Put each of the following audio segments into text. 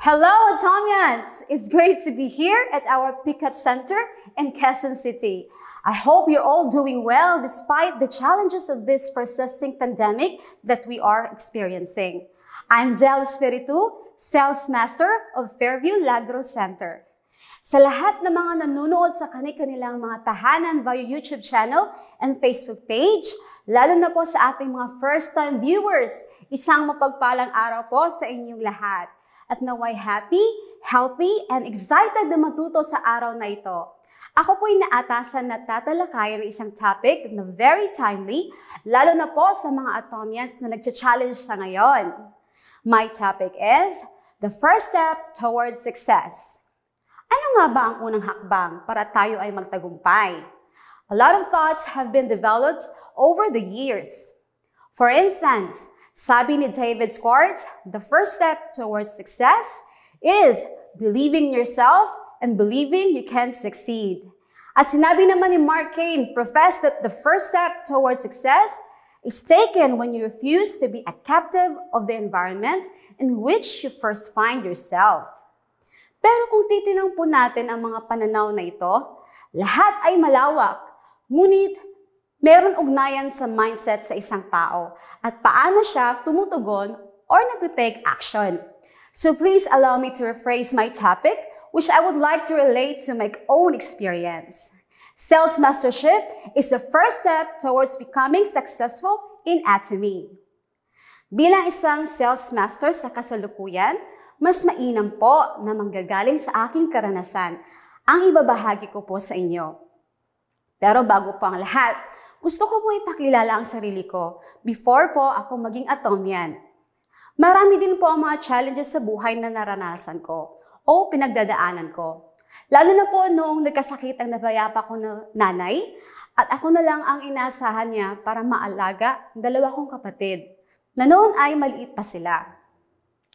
Hello, Atomians! It's great to be here at our pickup center in Quezon City. I hope you're all doing well despite the challenges of this persisting pandemic that we are experiencing. I'm Espiritu, Sales Master of Fairview Lagro Center. Sa lahat ng mga nanonood sa kanilang mga tahanan via YouTube channel and Facebook page, lalo na po sa ating mga first-time viewers, isang mapagpalang araw po sa inyong lahat. At naway happy, healthy, and excited na matuto sa araw na ito. Ako po'y naatasan na tatalakayan ng isang topic na very timely, lalo na po sa mga Atomians na nagcha-challenge sa ngayon. My topic is, the first step towards success. Ano nga ba ang unang hakbang para tayo ay magtagumpay? A lot of thoughts have been developed over the years. For instance, sabi ni David Squartz, the first step towards success is believing yourself and believing you can succeed. At sinabi naman ni Mark Cain, profess that the first step towards success is taken when you refuse to be a captive of the environment in which you first find yourself. Pero kung titinang po natin ang mga pananaw na ito, lahat ay malawak, ngunit meron ugnayan sa mindset sa isang tao at paano siya tumutugon or nag-take action. So please allow me to rephrase my topic, which I would like to relate to my own experience. Sales Mastership is the first step towards becoming successful in Atomy. Bilang isang sales master sa kasalukuyan, mas mainam po na manggagaling sa aking karanasan ang ibabahagi ko po sa inyo. Pero bago po ang lahat, gusto ko po ipakilala ang sarili ko before po ako maging Atomian. Marami din po ang mga challenges sa buhay na naranasan ko o pinagdadaanan ko. Lalo na po noong nagkasakit ang napayapa ko na nanay at ako na lang ang inaasahan niya para maalaga ang dalawa kong kapatid na noon ay maliit pa sila.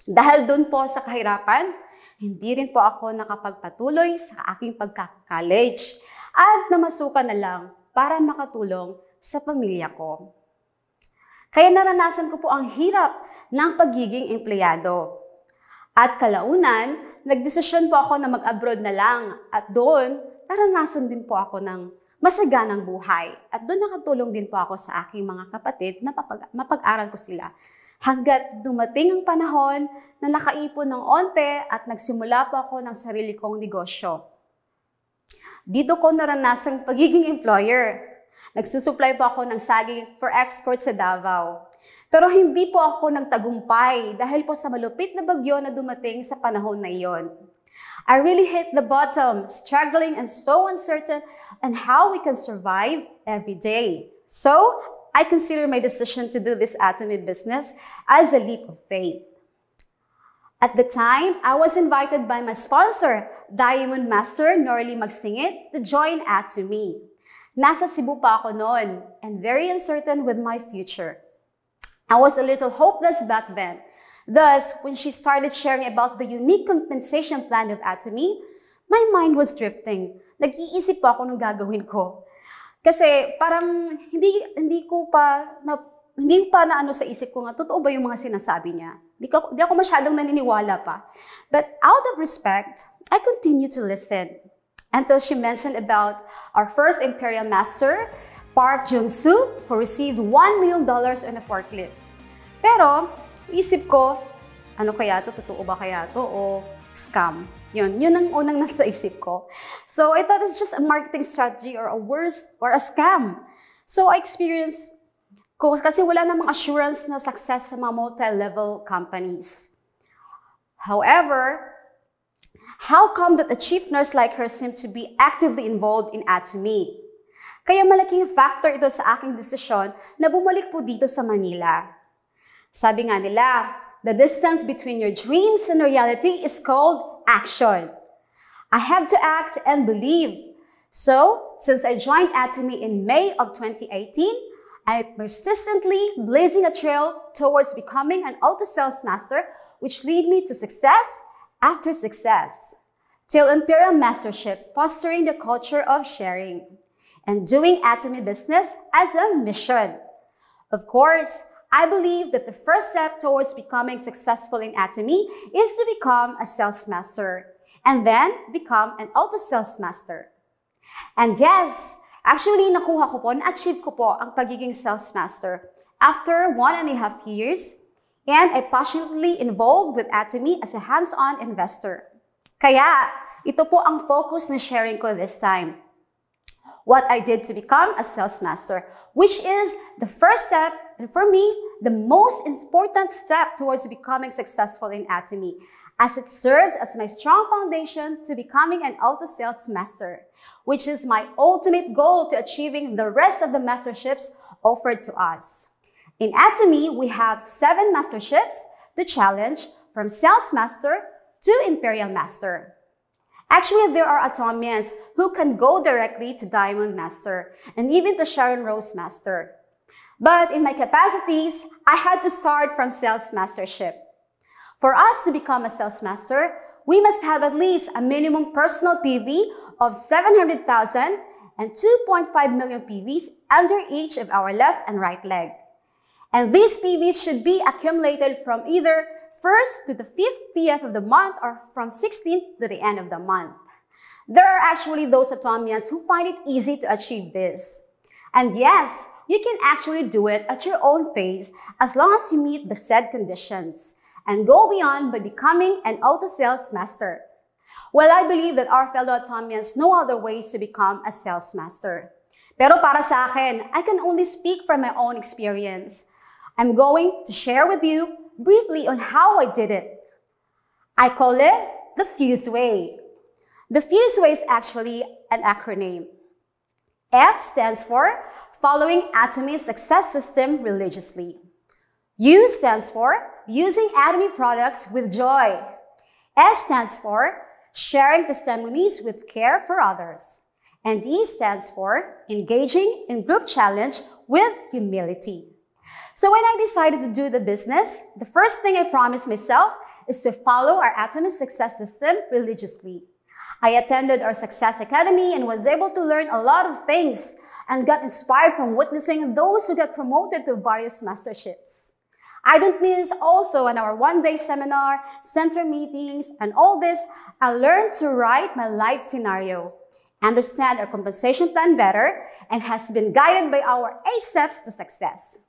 Dahil doon po sa kahirapan, hindi rin po ako nakapagpatuloy sa aking pagka-college at namasukan na lang para makatulong sa pamilya ko. Kaya naranasan ko po ang hirap ng pagiging empleyado. At kalaunan, nagdesisyon po ako na mag-abroad na lang at doon, naranasan din po ako ng masaganang buhay. At doon nakatulong din po ako sa aking mga kapatid na mapag-aral ko sila. Hanggat dumating ang panahon na nakaipon ng onte at nagsimula po ako ng sarili kong negosyo. Dito ko naranasang pagiging employer. Nagsusupply po ako ng saging for export sa Davao. Pero hindi po ako nagtagumpay dahil po sa malupit na bagyo na dumating sa panahon na iyon. I really hit the bottom, struggling and so uncertain on how we can survive every day. So, I consider my decision to do this Atomy business as a leap of faith. At the time, I was invited by my sponsor, Diamond Master Norly Magsingit, to join Atomy. Nasa Cebu pa ako noon and very uncertain with my future. I was a little hopeless back then. Thus, when she started sharing about the unique compensation plan of Atomy, my mind was drifting. Nag-iisip pa ako nung gagawin ko. Kasi parang hindi pa na ano sa isip ko nga, totoo ba yung mga sinasabi niya? Di ako masyadong naniniwala pa. But out of respect, I continued to listen until she mentioned about our first Imperial Master, Park Jung-soo, who received $1 million on a forklift. Pero, isip ko, ano kaya to? Totoo ba kaya to? O scam? Yun ang unang nasa isip ko. So I thought it's just a marketing strategy or a scam. So I experienced ko kasi wala namang assurance na success sa mga multi-level companies. However, how come that a chief nurse like her seemed to be actively involved in Atomy? Kaya malaking factor ito sa aking desisyon na bumalik po dito sa Manila. Sabi nga nila, the distance between your dreams and reality is called action. I have to act and believe. So, since I joined Atomy in May of 2018, I'm persistently blazing a trail towards becoming an auto sales master, which lead me to success after success, till Imperial Mastership, fostering the culture of sharing and doing Atomy business as a mission. Of course, I believe that the first step towards becoming successful in Atomy is to become a sales master and then become an auto sales master. And yes, actually nakuha ko po, na-achieve ko po ang pagiging sales master after 1.5 years, and I passionately involved with Atomy as a hands-on investor. Kaya, ito po ang focus na sharing ko this time. What I did to become a sales master, which is the first step, and for me, the most important step towards becoming successful in Atomy, as it serves as my strong foundation to becoming an auto sales master, which is my ultimate goal to achieving the rest of the masterships offered to us. In Atomy, we have 7 masterships to challenge from sales master to imperial master. Actually, there are Atomians who can go directly to Diamond Master and even to Sharon Rose Master. But in my capacities, I had to start from Sales Mastership. For us to become a Sales Master, we must have at least a minimum personal PV of 700,000 and 2.5 million PVs under each of our left and right leg. And these PVs should be accumulated from either 1st to the 50th of the month or from 16th to the end of the month. There are actually those Atomians who find it easy to achieve this. And yes, you can actually do it at your own pace as long as you meet the said conditions and go beyond by becoming an auto sales master. Well, I believe that our fellow Atomians know other ways to become a sales master. Pero para sa akin, I can only speak from my own experience. I'm going to share with you briefly on how I did it. I call it the Fuse Way. The Fuse Way is actually an acronym. F stands for following Atomy's success system religiously. U stands for using Atomy products with joy. S stands for sharing testimonies with care for others. And E stands for engaging in group challenge with humility. So when I decided to do the business, the first thing I promised myself is to follow our Atomy success system religiously. I attended our Success Academy and was able to learn a lot of things and got inspired from witnessing those who got promoted to various masterships. I don't miss also on our one-day seminar, center meetings, and all this, I learned to write my life scenario, understand our compensation plan better, and has been guided by our 8 steps to success.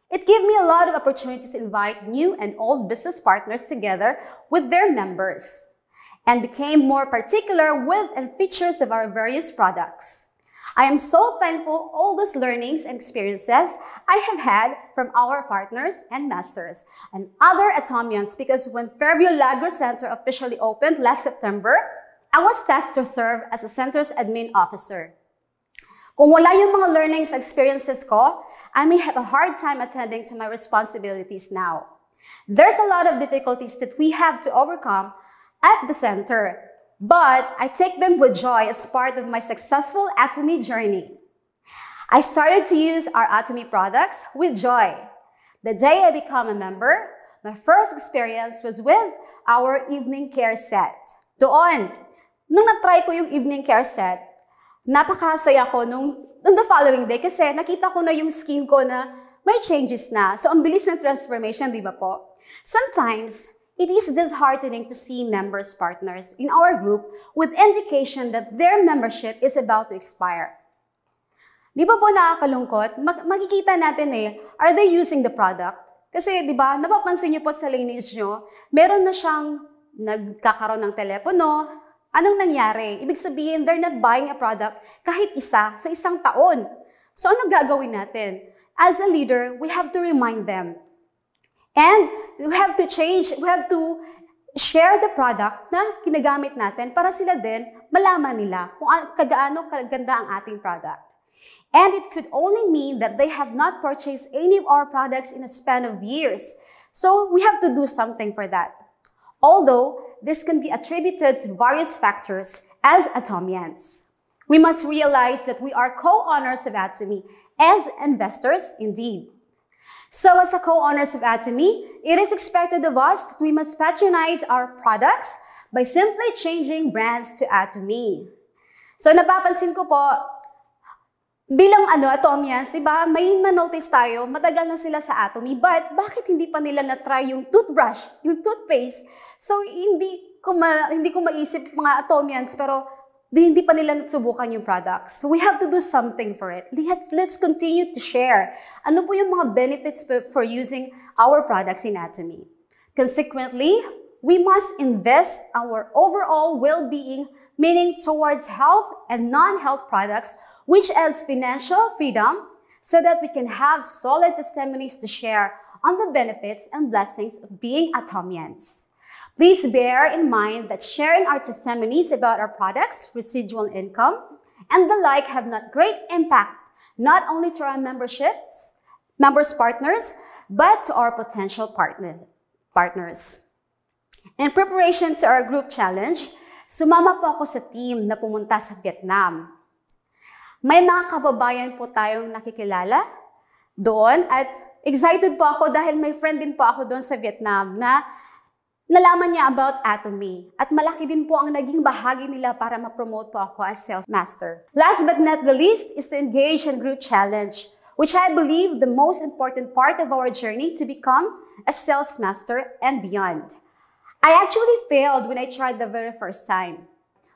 It gave me a lot of opportunities to invite new and old business partners together with their members and became more particular with and features of our various products. I am so thankful all those learnings and experiences I have had from our partners and masters and other Atomians, because when Fairview Lagro Center officially opened last September, I was tasked to serve as a center's admin officer. Kung wala yung mga learnings and experiences ko, I may have a hard time attending to my responsibilities now. There's a lot of difficulties that we have to overcome at the center, but I take them with joy as part of my successful Atomy journey. I started to use our Atomy products with joy. The day I became a member, my first experience was with our evening care set. Doon, nung na-try ko yung evening care set, napakasaya ko nung the following day kasi nakita ko na yung skin ko na may changes na. So, ang bilis ng transformation, di ba po? Sometimes, it is disheartening to see members partners in our group with indication that their membership is about to expire. Di ba po nakakalungkot? Makikita natin are they using the product? Kasi, di ba, napapansin niyo po sa lineage niyo, meron na siyang nagkakaroon ng telepono. Anong nangyari? Ibig sabihin, they're not buying a product kahit isa sa isang taon. So, ano gagawin natin? As a leader, we have to remind them. And we have to share the product na ginagamit natin para sila din malaman nila kung kagaano kaganda ang ating product. And it could only mean that they have not purchased any of our products in a span of years. So, we have to do something for that. Although, this can be attributed to various factors as Atomians. We must realize that we are co-owners of Atomy as investors indeed. So as a co-owners of Atomy, it is expected of us that we must patronize our products by simply changing brands to Atomy. So napapansin ko po, Bilang Atomians, di ba, may ma-notice tayo, matagal na sila sa Atomy, but bakit hindi pa nila na-try yung toothbrush, yung toothpaste? So, hindi ko maisip mga Atomians, pero hindi pa nila nasubukan yung products. So, we have to do something for it. Let's continue to share. Ano po yung mga benefits for using our products in Atomy? Consequently, we must invest our overall well-being, meaning towards health and non-health products, which adds financial freedom so that we can have solid testimonies to share on the benefits and blessings of being Atomians. Please bear in mind that sharing our testimonies about our products, residual income, and the like have not great impact, not only to our members partners, but to our potential partners. In preparation to our group challenge, sumama po ako sa team na pumunta sa Vietnam. May mga kababayan po tayong nakikilala doon at excited po ako dahil may friend din po ako doon sa Vietnam na nalaman niya about Atomy at malaki din po ang naging bahagi nila para ma-promote po ako as sales master. Last but not the least is to engage in group challenge, which I believe the most important part of our journey to become a sales master and beyond. I actually failed when I tried the very first time,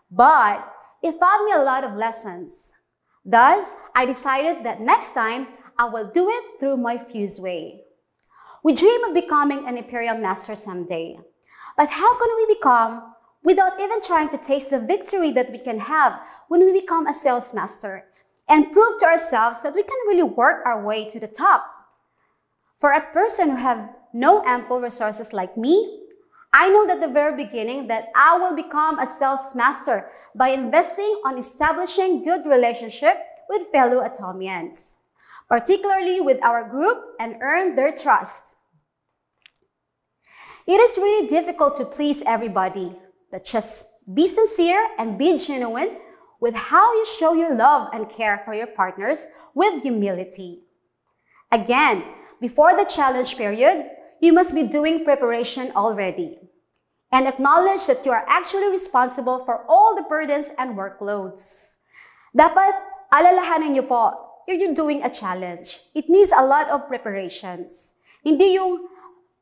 but it taught me a lot of lessons. Thus, I decided that next time, I will do it through my Fuse way. We dream of becoming an Imperial Master someday. But how can we become without even trying to taste the victory that we can have when we become a sales master and prove to ourselves that we can really work our way to the top? For a person who have no ample resources like me, I know at the very beginning that I will become a sales master by investing on establishing good relationship with fellow Atomians, particularly with our group, and earn their trust. It is really difficult to please everybody, but just be sincere and be genuine with how you show your love and care for your partners with humility. Again, before the challenge period, you must be doing preparation already and acknowledge that you are actually responsible for all the burdens and workloads. Dapat alalahanin niyo po, you're doing a challenge. It needs a lot of preparations. Hindi yung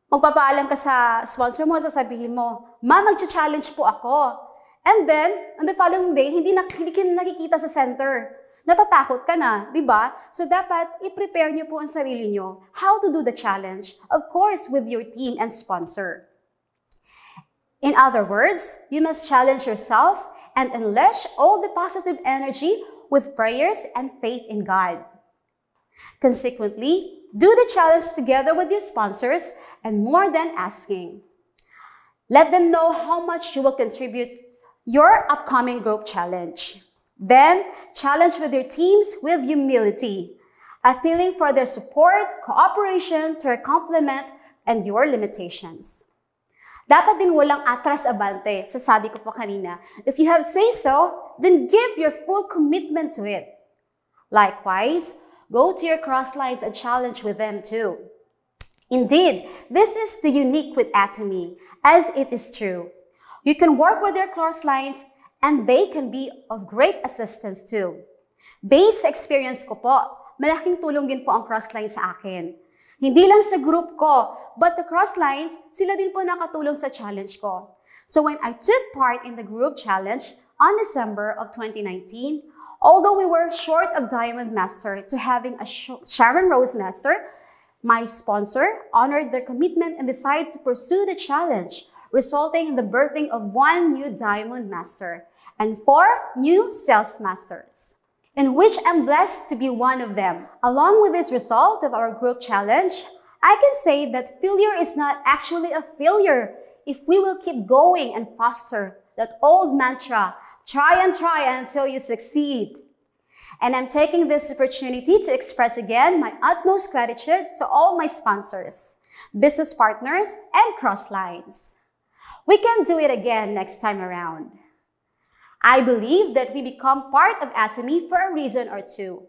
magpapaalam ka sa sponsor mo, sasabihin mo, "Ma, mag-challenge po ako." And then, on the following day, hindi ka nakikita sa center. Natatakot ka na, di ba? So dapat i-prepare niyo po ang sarili niyo how to do the challenge, of course, with your team and sponsor. In other words, you must challenge yourself and unleash all the positive energy with prayers and faith in God. Consequently, do the challenge together with your sponsors and more than asking. Let them know how much you will contribute your upcoming group challenge. Then, challenge with your teams with humility, appealing for their support, cooperation to complement and your limitations. Dapat din walang atras abante, sasabi ko po kanina. If you have say so, then give your full commitment to it. Likewise, go to your cross lines and challenge with them too. Indeed, this is the unique with Atomy, as it is true. You can work with your cross lines and they can be of great assistance too. Based sa experience ko po, malaking tulong din po ang cross lines sa akin. Hindi lang sa group ko, but the cross lines, sila din po nakatulong sa challenge ko. So when I took part in the group challenge on December of 2019, although we were short of Diamond Master to having a Sharon Rose Master, my sponsor honored their commitment and decided to pursue the challenge, resulting in the birthing of 1 new Diamond Master and 4 new Sales Masters, in which I'm blessed to be one of them. Along with this result of our group challenge, I can say that failure is not actually a failure if we will keep going and foster that old mantra, try until you succeed. And I'm taking this opportunity to express again my utmost gratitude to all my sponsors, business partners, and cross lines. We can do it again next time around. I believe that we become part of Atomy for a reason or two.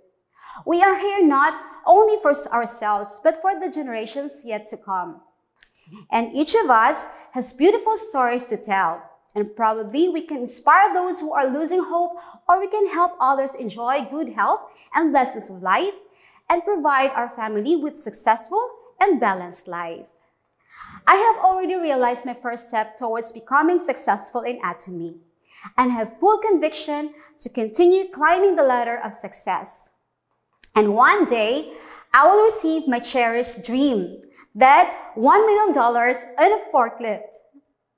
We are here not only for ourselves, but for the generations yet to come. And each of us has beautiful stories to tell. And probably we can inspire those who are losing hope, or we can help others enjoy good health and lessons of life and provide our family with successful and balanced life. I have already realized my first step towards becoming successful in Atomy and have full conviction to continue climbing the ladder of success. And one day, I will receive my cherished dream, that $1 million in a forklift.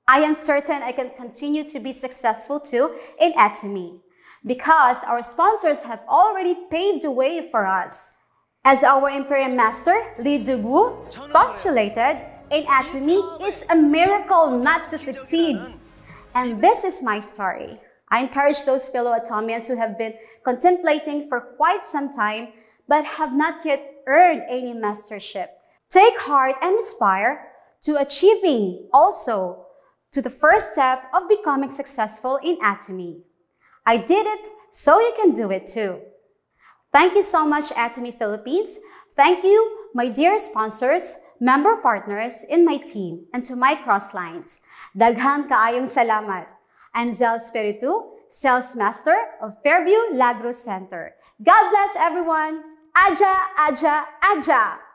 I am certain I can continue to be successful too in Atomy because our sponsors have already paved the way for us. As our Imperial Master, Lee Dugu, postulated, in Atomy, it's a miracle not to succeed. And this is my story. I encourage those fellow Atomians who have been contemplating for quite some time but have not yet earned any mastership. Take heart and aspire to achieving also to the first step of becoming successful in Atomy. I did it, so you can do it too. Thank you so much, Atomy Philippines. Thank you, my dear sponsors, member partners in my team, and to my crosslines. Daghan kaayong salamat. I'm Espiritu, Sales Master of Fairview Lagros Center. God bless everyone. Aja, aja, aja!